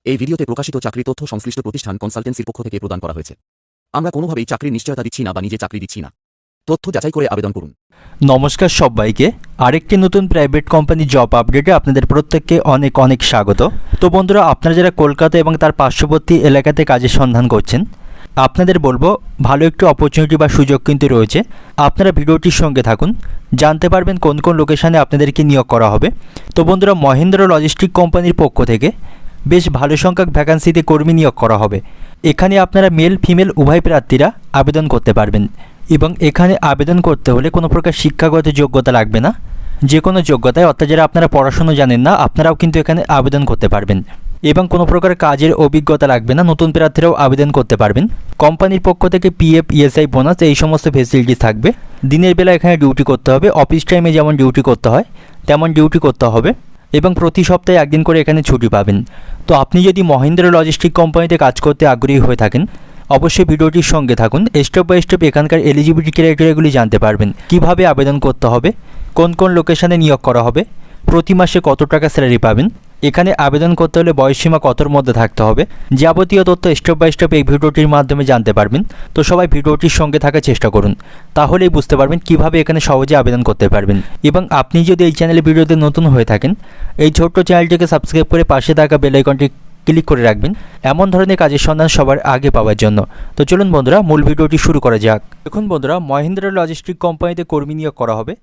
এই ভিডিওতে প্রকাশিত চাকরি তথ্য সংশ্লিষ্ট প্রতিষ্ঠান কনসালটেন্সির পক্ষ থেকে প্রদান করা হয়েছে। আমরা কোনোভাবেই চাকরির নিশ্চয়তা দিচ্ছি না বা নিজে চাকরি দিচ্ছি না। তথ্য যাচাই করে আবেদন করুন। নমস্কার সবাইকে, আরেকটি নতুন প্রাইভেট কোম্পানি জব আপডেটে আপনাদের প্রত্যেককে অনেক অনেক স্বাগত। তো বন্ধুরা, আপনারা যারা কলকাতা এবং তার পার্শ্ববর্তী এলাকাতে কাজের সন্ধান করছেন, আপনাদের বলবো ভালো একটু অপরচুনিটি বা সুযোগ কিন্তু রয়েছে। আপনারা ভিডিওটির সঙ্গে থাকুন, জানতে পারবেন কোন কোন লোকেশানে আপনাদেরকে নিয়োগ করা হবে। তো বন্ধুরা, মহেন্দ্র লজিস্টিক কোম্পানির পক্ষ থেকে বেশ ভালো সংখ্যক ভ্যাকান্সিতে কর্মী নিয়োগ করা হবে। এখানে আপনারা মেল ফিমেল উভয় প্রার্থীরা আবেদন করতে পারবেন এবং এখানে আবেদন করতে হলে কোনো প্রকার শিক্ষাগত যোগ্যতা লাগবে না। যে কোনো যোগ্যতায়, অর্থাৎ যারা আপনারা পড়াশুনো জানেন না, আপনারাও কিন্তু এখানে আবেদন করতে পারবেন এবং কোনো প্রকার কাজের অভিজ্ঞতা লাগবে না। নতুন প্রার্থীরাও আবেদন করতে পারবেন। কোম্পানির পক্ষ থেকে পিএফ, ইএসআই, বোনাস এই সমস্ত ফেসিলিটি থাকবে। দিনের বেলা এখানে ডিউটি করতে হবে, অফিস টাইমে যেমন ডিউটি করতে হয় তেমন ডিউটি করতে হবে এবং প্রতি সপ্তাহে একদিন করে এখানে ছুটি পাবেন। তো আপনি যদি মহেন্দ্র লজিস্টিক কোম্পানিতে কাজ করতে আগ্রহী হয়ে থাকেন, অবশ্যই ভিডিওটির সঙ্গে থাকুন। স্টেপ বাই স্টেপ এখানকার এলিজিবিলিটি ক্রাইটেরিয়াগুলি জানতে পারবেন। কিভাবে আবেদন করতে হবে, কোন কোন লোকেশানে নিয়োগ করা হবে, প্রতি মাসে কত টাকা স্যালারি পাবেন, এখানে আবেদন করতে হলে বয়সসীমা কতর মধ্যে থাকতে হবে, যাবতীয় তথ্য স্টেপ বাই স্টেপ এই ভিডিওটির মাধ্যমে জানতে পারবেন। তো সবাই ভিডিওটির সঙ্গে থাকার চেষ্টা করুন, তাহলেই বুঝতে পারবেন কিভাবে এখানে সহজে আবেদন করতে পারবেন। এবং আপনি যদি এই চ্যানেলে ভিডিওতে নতুন হয়ে থাকেন, এই ছোট্ট চ্যানেলটিকে সাবস্ক্রাইব করে পাশে থাকা বেল আইকনটি ক্লিক করে রাখবেন এমন ধরনের কাজের সন্ধান সবার আগে পাওয়ার জন্য। তো চলুন বন্ধুরা, মূল ভিডিওটি শুরু করা যাক। দেখুন বন্ধুরা, মহেন্দ্র লজিস্টিক কোম্পানিতে কর্মী নিয়োগ করা হবে।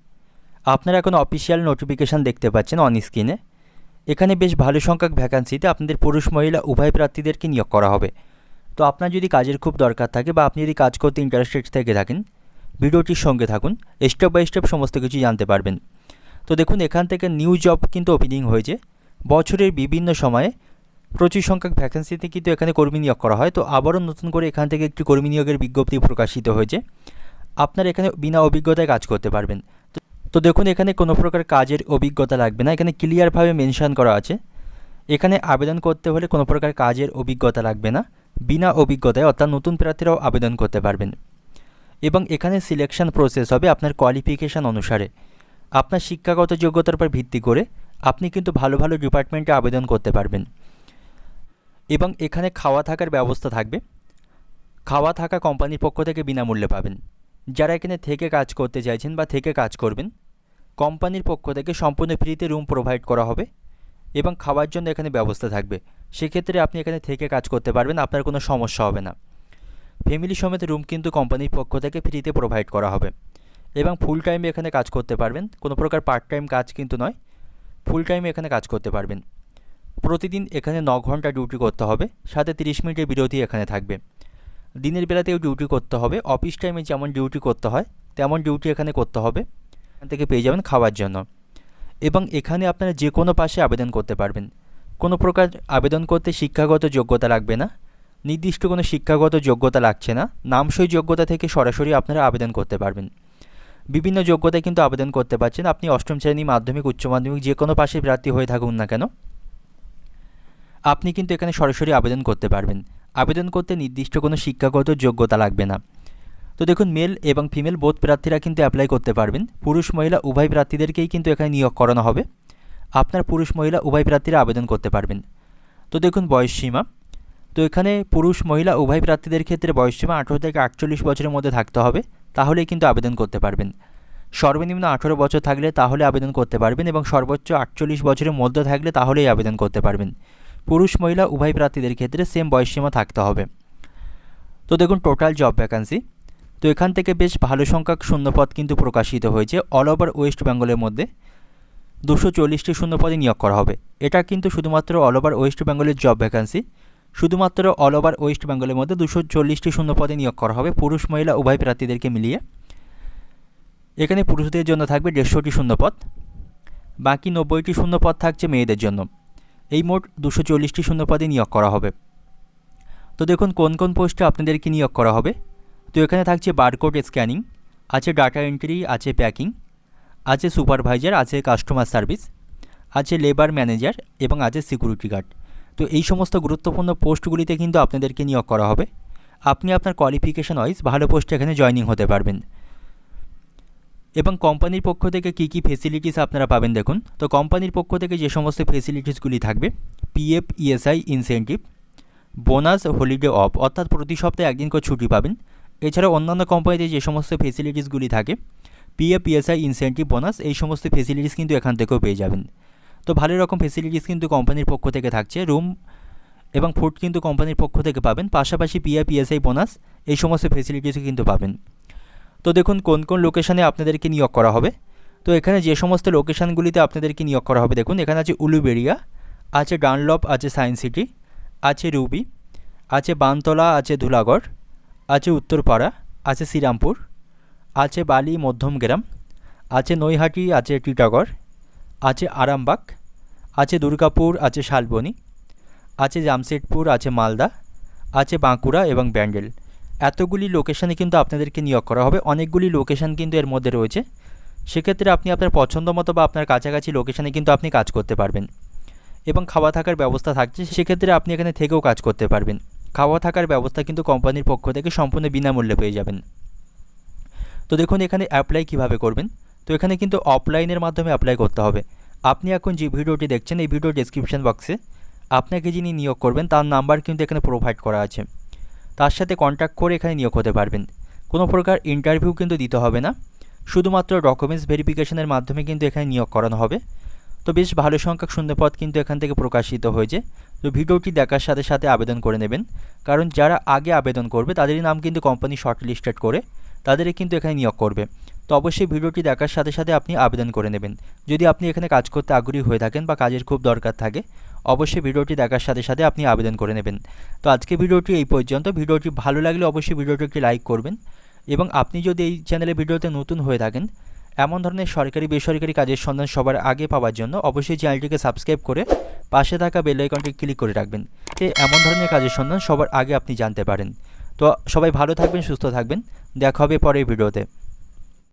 আপনারা এখন অফিসিয়াল নোটিফিকেশান দেখতে পাচ্ছেন অন স্ক্রিনে। এখানে বেশ ভালো সংখ্যক ভ্যাকান্সিতে আপনাদের পুরুষ মহিলা উভয় প্রার্থীদেরকে নিয়োগ করা হবে। তো আপনার যদি কাজের খুব দরকার থাকে বা আপনি যদি কাজ করতে ইন্টারেস্টেড থেকে থাকেন, ভিডিওটির সঙ্গে থাকুন, স্টেপ বাই স্টেপ সমস্ত কিছু জানতে পারবেন। তো দেখুন, এখান থেকে নিউ জব কিন্তু ওপেনিং হয়েছে। বছরের বিভিন্ন সময়ে প্রচুর সংখ্যক ভ্যাকেন্সিতে কিন্তু এখানে কর্মী নিয়োগ করা হয়। তো আবারও নতুন করে এখান থেকে একটি কর্মী নিয়োগের বিজ্ঞপ্তি প্রকাশিত হয়েছে। আপনারা এখানে বিনা অভিজ্ঞতায় কাজ করতে পারবেন। তো দেখুন, এখানে কোনো প্রকার কাজের অভিজ্ঞতা লাগবে না। এখানে ক্লিয়ারভাবে মেনশন করা আছে, এখানে আবেদন করতে হলে কোনো প্রকার কাজের অভিজ্ঞতা লাগবে না। বিনা অভিজ্ঞতায়, অর্থাৎ নতুন প্রার্থীরাও আবেদন করতে পারবেন। এবং এখানে সিলেকশন প্রসেস হবে আপনার কোয়ালিফিকেশান অনুসারে। আপনার শিক্ষাগত যোগ্যতার উপর ভিত্তি করে আপনি কিন্তু ভালো ভালো ডিপার্টমেন্টে আবেদন করতে পারবেন। এবং এখানে খাওয়া থাকার ব্যবস্থা থাকবে। খাওয়া থাকা কোম্পানির পক্ষ থেকে বিনামূল্যে পাবেন। যারা এখানে থেকে কাজ করতে চাইছেন বা থেকে কাজ করবেন, কোম্পানির পক্ষ থেকে সম্পূর্ণ ফ্রিতে রুম প্রোভাইড করা হবে এবং খাওয়ার জন্য এখানে ব্যবস্থা থাকবে। সেক্ষেত্রে আপনি এখানে থেকে কাজ করতে পারবেন, আপনার কোনো সমস্যা হবে না। ফ্যামিলি সমেত রুম কিন্তু কোম্পানির পক্ষ থেকে ফ্রিতে প্রোভাইড করা হবে এবং ফুল টাইমে এখানে কাজ করতে পারবেন। কোনো প্রকার পার্ট টাইম কাজ কিন্তু নয়, ফুল টাইমে এখানে কাজ করতে পারবেন। প্রতিদিন এখানে 9 ঘন্টা ডিউটি করতে হবে, সাথে 30 মিনিটের বিরতি এখানে থাকবে। দিনের বেলাতেও ডিউটি করতে হবে, অফিস টাইমে যেমন ডিউটি করতে হয় তেমন ডিউটি এখানে করতে হবে। এখান থেকে পেয়ে যাবেন খাওয়ার জন্য। এবং এখানে আপনারা যে কোনো পাশে আবেদন করতে পারবেন। কোনো প্রকার আবেদন করতে শিক্ষাগত যোগ্যতা লাগবে না, নির্দিষ্ট কোনো শিক্ষাগত যোগ্যতা লাগছে না। নামসই যোগ্যতা থেকে সরাসরি আপনারা আবেদন করতে পারবেন। বিভিন্ন যোগ্যতায় কিন্তু আবেদন করতে পারছেন। আপনি অষ্টম শ্রেণী, মাধ্যমিক, উচ্চ মাধ্যমিক যে কোনো পাশে প্রার্থী হয়ে থাকুন না কেন, আপনি কিন্তু এখানে সরাসরি আবেদন করতে পারবেন। আবেদন করতে নির্দিষ্ট কোনো শিক্ষাগত যোগ্যতা লাগবে না। তো দেখুন, মেল এবং ফিমেল বোথ প্রার্থীরা কিন্তু অ্যাপ্লাই করতে পারবেন। পুরুষ মহিলা উভয় প্রার্থীদেরকেই কিন্তু এখানে নিয়োগ করানো হবে। আপনার পুরুষ মহিলা উভয় প্রার্থীরা আবেদন করতে পারবেন। তো দেখুন, বয়সসীমা। তো এখানে পুরুষ মহিলা উভয় প্রার্থীদের ক্ষেত্রে বয়সসীমা 18 থেকে 48 বছরের মধ্যে থাকতে হবে, তাহলেই কিন্তু আবেদন করতে পারবেন। সর্বনিম্ন 18 বছর থাকলে তাহলে আবেদন করতে পারবেন এবং সর্বোচ্চ 48 বছরের মধ্যে থাকলে তাহলেই আবেদন করতে পারবেন। পুরুষ মহিলা উভয় প্রার্থীদের ক্ষেত্রে সেম বয়সসীমা থাকতে হবে। তো দেখুন, টোটাল জব ভ্যাকান্সি। তো এখান থেকে বেশ ভালো সংখ্যক শূন্যপদ কিন্তু প্রকাশিত হয়েছে। অল ওভার ওয়েস্ট বেঙ্গলের মধ্যে 240টি শূন্যপদে নিয়োগ করা হবে। এটা কিন্তু শুধুমাত্র অল ওভার ওয়েস্ট বেঙ্গলের জব ভ্যাকান্সি। শুধুমাত্র অল ওভার ওয়েস্ট বেঙ্গলের মধ্যে 240টি শূন্যপদে নিয়োগ করা হবে, পুরুষ মহিলা উভয় প্রার্থীদেরকে মিলিয়ে। এখানে পুরুষদের জন্য থাকবে 150টি শূন্যপদ, বাকি 90টি শূন্যপদ থাকছে মেয়েদের জন্য। এই মোট 240টি শূন্যপদে নিয়োগ করা হবে। তো দেখুন, কোন কোন পোস্টে আপনাদেরকে নিয়োগ করা হবে। তো এখানে থাকছে বারকোড স্ক্যানিং, আছে ডাটা এন্ট্রি, আছে প্যাকিং, আছে সুপারভাইজার, আছে কাস্টমার সার্ভিস, আছে লেবার ম্যানেজার এবং আছে সিকিউরিটি গার্ড। তো এই সমস্ত গুরুত্বপূর্ণ পোস্টগুলিতে কিন্তু আপনাদেরকে নিয়োগ করা হবে। আপনি আপনার কোয়ালিফিকেশান ওয়াইজ ভালো পোস্টে এখানে জয়েনিং হতে পারবেন। এবং কোম্পানির পক্ষ থেকে কী কী ফেসিলিটিস আপনারা পাবেন দেখুন। তো কোম্পানির পক্ষ থেকে যে সমস্ত ফেসিলিটিসগুলি থাকবে, PF, ESI, incentive, bonus, holiday of অর্থাৎ প্রতি সপ্তাহে একদিন করে ছুটি পাবেন। এছাড়া অন্যান্য কোম্পানিতে যে সমস্ত ফেসিলিটিসগুলি থাকে, পিএফ, ইএসআই, ইনসেন্টিভ, বোনাস, এই সমস্ত ফেসিলিটিস কিন্তু এখান থেকেও পেয়ে যাবেন। তো ভালো রকম ফেসিলিটিস কিন্তু কোম্পানির পক্ষ থেকে থাকছে। রুম এবং ফুড কিন্তু কোম্পানির পক্ষ থেকে পাবেন, পাশাপাশি পিএফ, ইএসআই, বোনাস এই সমস্ত ফেসিলিটিসও কিন্তু পাবেন। তো দেখুন কোন কোন লোকেশানে আপনাদেরকে নিয়োগ করা হবে। তো এখানে যে সমস্ত লোকেশানগুলিতে আপনাদেরকে নিয়োগ করা হবে দেখুন, এখানে আছে উলুবেড়িয়া, আছে ডানলপ, আছে সায়েন্স সিটি, আছে রুবি, আছে বানতলা, আছে ধুলাগড়, আছে উত্তরপাড়া, আছে শ্রীরামপুর, আছে বালি মধ্যমগ্রাম, আছে নৈহাটি, আছে টিটাগড়, আছে আরামবাগ, আছে দুর্গাপুর, আছে শালবনী, আছে জামশেদপুর, আছে মালদা, আছে বাঁকুড়া এবং ব্যান্ডেল। এতগুলি লোকেশানে কিন্তু আপনাদেরকে নিয়োগ করা হবে। অনেকগুলি লোকেশান কিন্তু এর মধ্যে রয়েছে। সেক্ষেত্রে আপনি আপনার পছন্দ মতো বা আপনার কাছাকাছি লোকেশানে কিন্তু আপনি কাজ করতে পারবেন এবং খাওয়া থাকার ব্যবস্থা থাকছে। সেক্ষেত্রে আপনি এখানে থেকেও কাজ করতে পারবেন। খাওয়া থাকার ব্যবস্থা কিন্তু কোম্পানির পক্ষ থেকে সম্পূর্ণ বিনামূল্যে পেয়ে যাবেন। তো দেখুন এখানে অ্যাপ্লাই কিভাবে করবেন। তো এখানে কিন্তু অফলাইনের মাধ্যমে অ্যাপ্লাই করতে হবে। আপনি এখন যে ভিডিওটি দেখছেন, এই ভিডিওর ডেসক্রিপশন বক্সে আপনাকে যিনি নিয়োগ করবেন তার নাম্বার কিন্তু এখানে প্রোভাইড করা আছে। তার সাথে কন্ট্যাক্ট করে এখানে নিয়োগ হতে পারবেন। কোনো প্রকার ইন্টারভিউ কিন্তু দিতে হবে না, শুধুমাত্র ডকুমেন্টস ভেরিফিকেশনের মাধ্যমে কিন্তু এখানে নিয়োগ করানো হবে। তো বেশ ভালো সংখ্যক শূন্যপদ কিন্তু এখান থেকে প্রকাশিত হয়েছে। তো ভিডিওটি দেখার সাথে সাথে আবেদন করে নেবেন, কারণ যারা আগে আবেদন করবে তাদেরই নাম কিন্তু কোম্পানি শর্ট লিস্টেড করে তাদেরই কিন্তু এখানে নিয়োগ করবে। তো অবশ্যই ভিডিওটি দেখার সাথে সাথে আপনি আবেদন করে নেবেন। যদি আপনি এখানে কাজ করতে আগ্রহী হয়ে থাকেন বা কাজের খুব দরকার থাকে, অবশ্যই ভিডিওটি দেখার সাথে সাথে আপনি আবেদন করে নেবেন। তো আজকে ভিডিওটি এই পর্যন্ত। ভিডিওটি ভালো লাগলে অবশ্যই ভিডিওটি একটি লাইক করবেন এবং আপনি যদি এই চ্যানেলে ভিডিওতে নতুন হয়ে থাকেন, এমন ধরনের সরকারি বেসরকারি কাজের সন্ধান সবার আগে পাওয়ার জন্য অবশ্যই চ্যানেলটিকে সাবস্ক্রাইব করে পাশে থাকা বেল আইকনটি ক্লিক করে রাখবেন, তো এমন ধরনের কাজের সন্ধান সবার আগে আপনি জানতে পারেন। তো সবাই ভালো থাকবেন, সুস্থ থাকবেন, দেখা হবে পরের ভিডিওতে।